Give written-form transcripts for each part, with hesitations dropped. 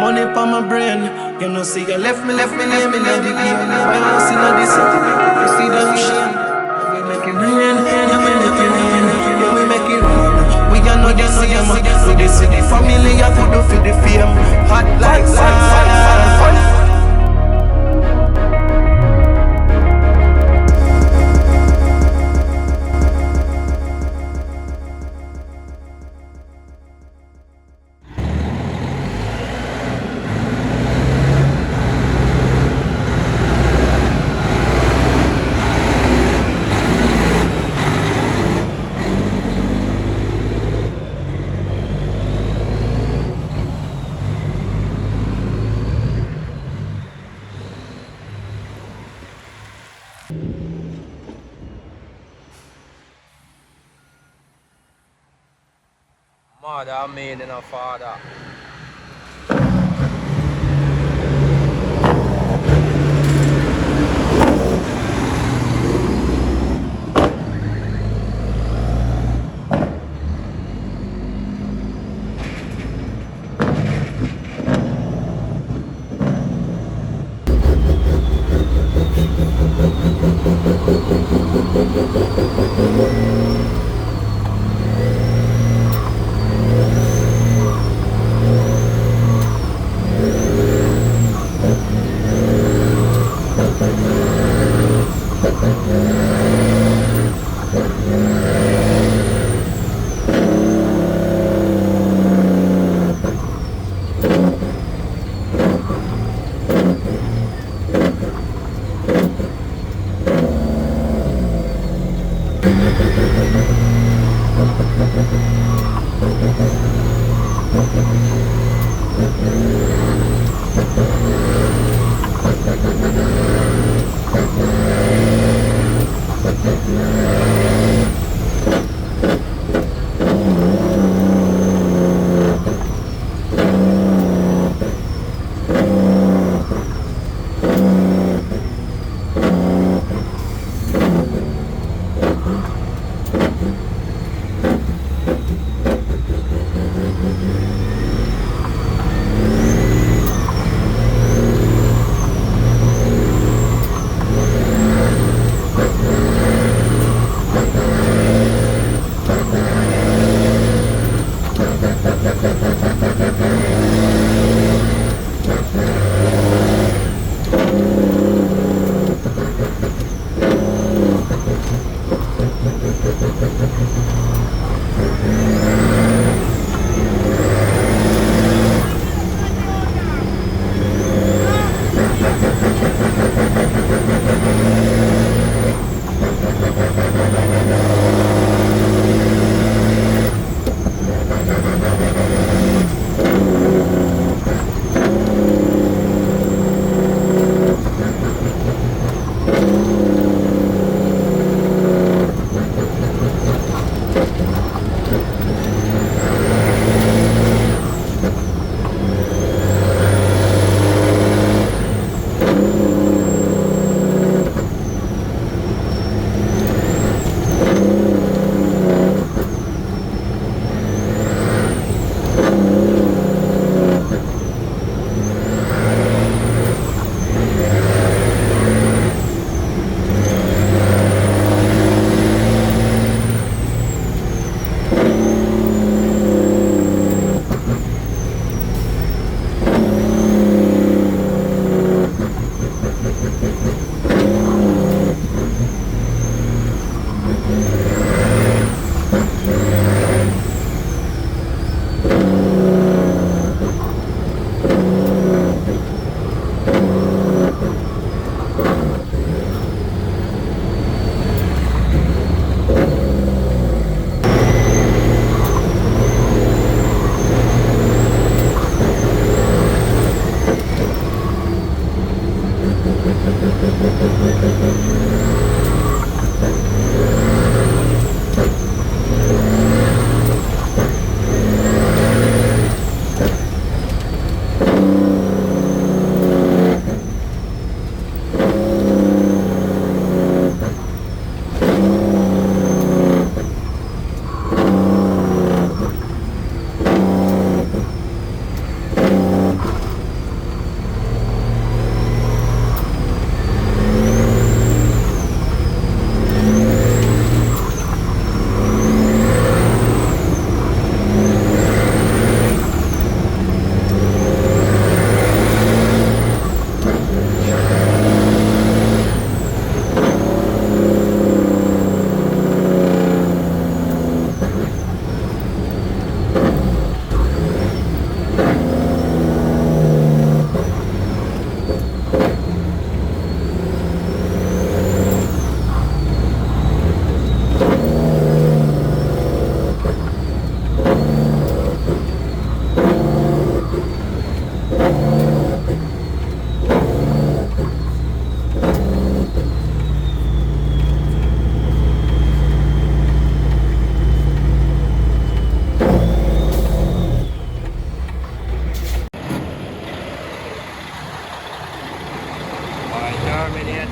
Money pa my brain. You know, see, you left me, lay me, lay the pain. I want see no this. You see them shame. We make it rain, yeah, we make it rain, yeah, we make it rain. We are not the same. We the city family, I could do for the fame. Hot like fire. Mother made in a father.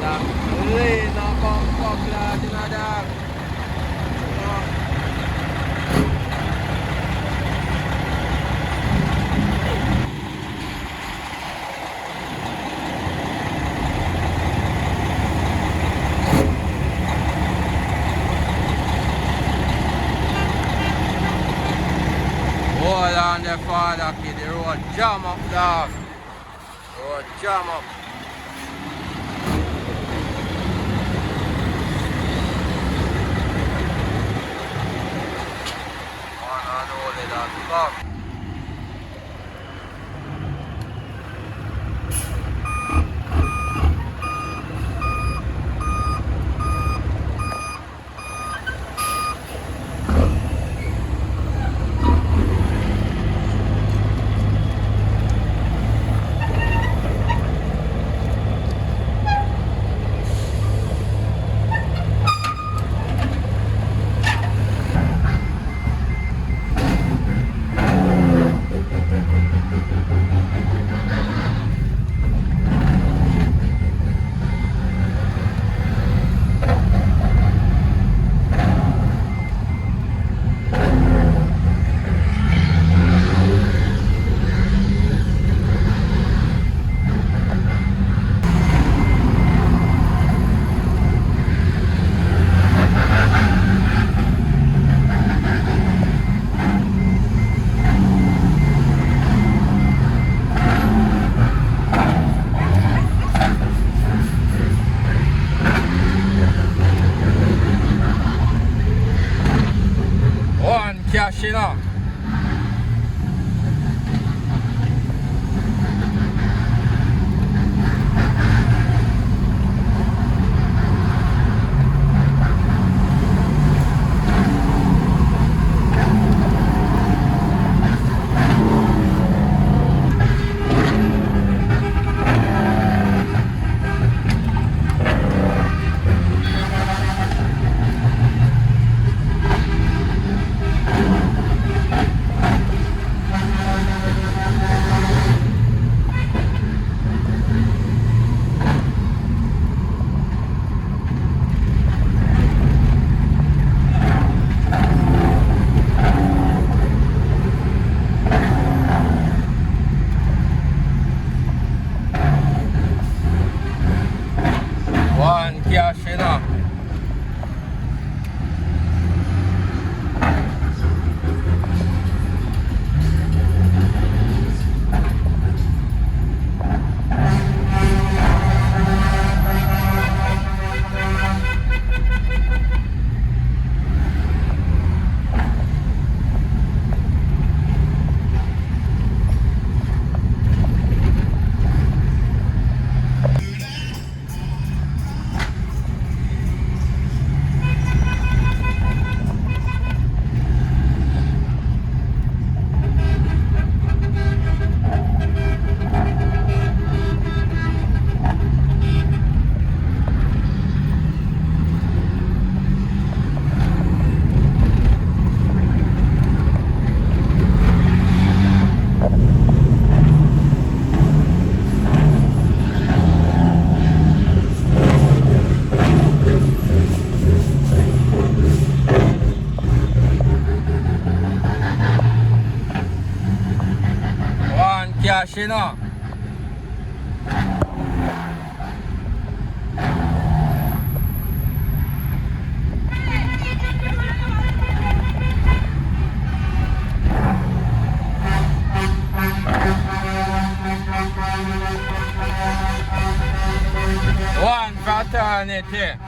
That lean up on blood, you know that. Hold on there, father kid. The road jam up, dog. Road jam up. One and only that fuck. One cash, you know. One cash, you know. One cash, you know. One fraternity.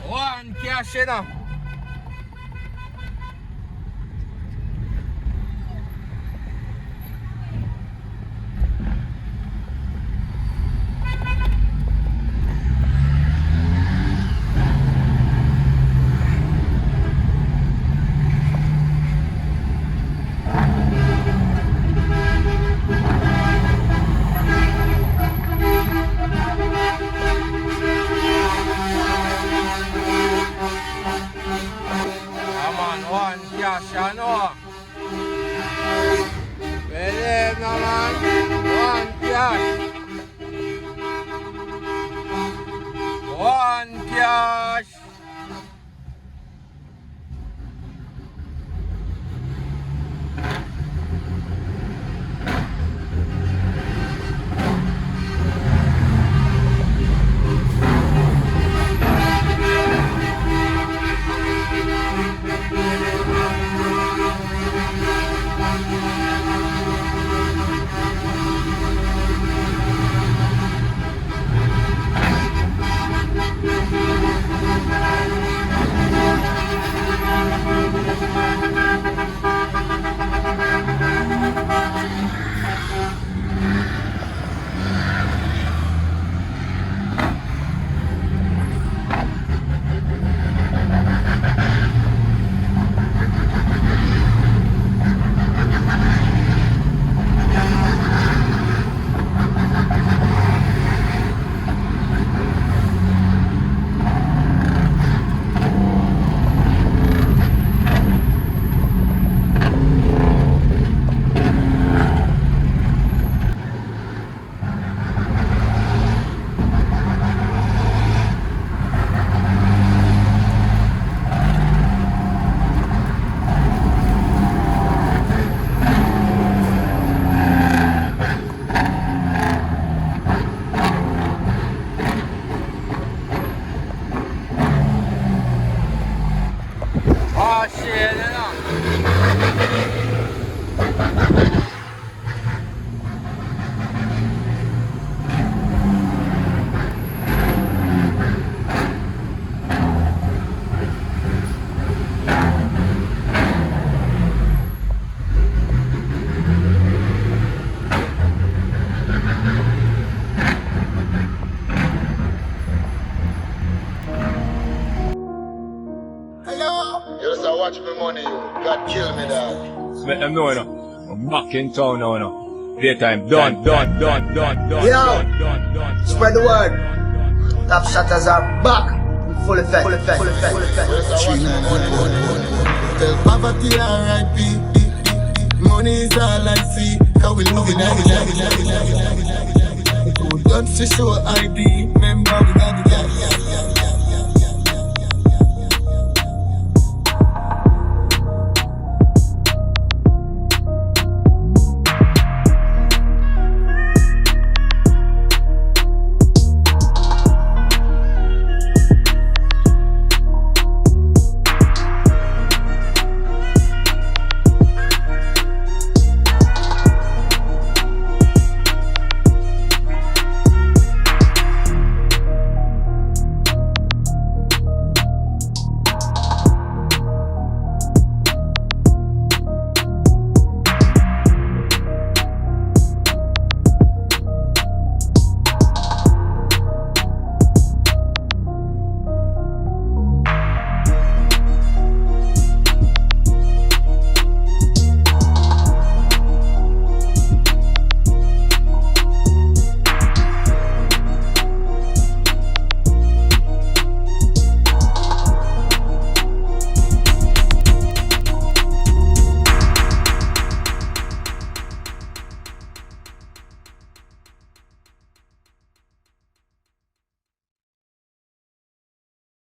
One cash, you know. One cash, I know. Believe no man. One cash. God kill me, dog. Let them know, you know. I'm back in town now, you know. Daytime done. Yo, spread the word. Top shutters are back. In full effect. Tell poverty R.I.P. Money is all I see. How we moving, Good guns to show ID. Remember we got